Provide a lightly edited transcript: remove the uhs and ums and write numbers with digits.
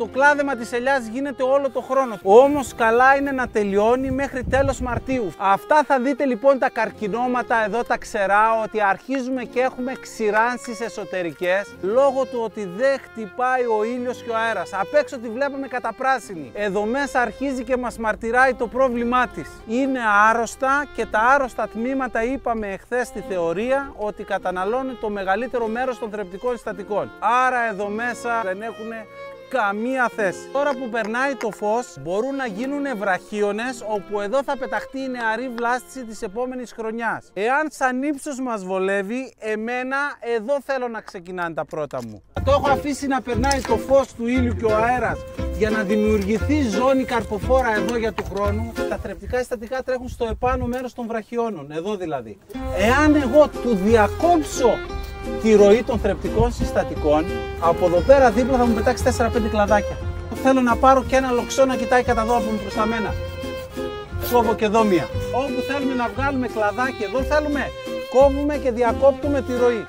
το κλάδεμα της ελιάς γίνεται όλο το χρόνο. Όμως καλά είναι να τελειώνει μέχρι τέλος Μαρτίου. Αυτά θα δείτε λοιπόν τα καρκινώματα εδώ τα ξερά, ότι αρχίζουμε και έχουμε ξηράνσεις εσωτερικές λόγω του ότι δεν χτυπάει ο ήλιος και ο αέρας. Απ' έξω τη βλέπουμε καταπράσινη. Εδώ μέσα αρχίζει και μας μαρτυράει το πρόβλημά της. Είναι άρρωστα και τα άρρωστα τμήματα είπαμε εχθές στη θεωρία ότι καταναλώνει το μεγαλύτερο μέρος των θρεπτικών συστατικών. Άρα εδώ μέσα δεν έχουν καμία θέση. Τώρα που περνάει το φως μπορούν να γίνουν βραχίονες, όπου εδώ θα πεταχτεί η νεαρή βλάστηση της επόμενης χρονιάς. Εάν σαν ύψος μας βολεύει, εμένα εδώ θέλω να ξεκινάνε τα πρώτα μου. Το έχω αφήσει να περνάει το φως του ήλιου και ο αέρας για να δημιουργηθεί ζώνη καρποφόρα εδώ για του χρόνου. Τα θρεπτικά συστατικά τρέχουν στο επάνω μέρος των βραχιώνων, εδώ δηλαδή. Εάν εγώ του διακόψω τη ροή των θρεπτικών συστατικών, από εδώ πέρα δίπλα θα μου πετάξει 4-5 κλαδάκια. Θέλω να πάρω και ένα λοξό να κοιτάει κατά εδώ από προς τα μένα. Κόβω και εδώ μία. Όπου θέλουμε να βγάλουμε κλαδάκι, εδώ θέλουμε, κόβουμε και διακόπτουμε τη ροή.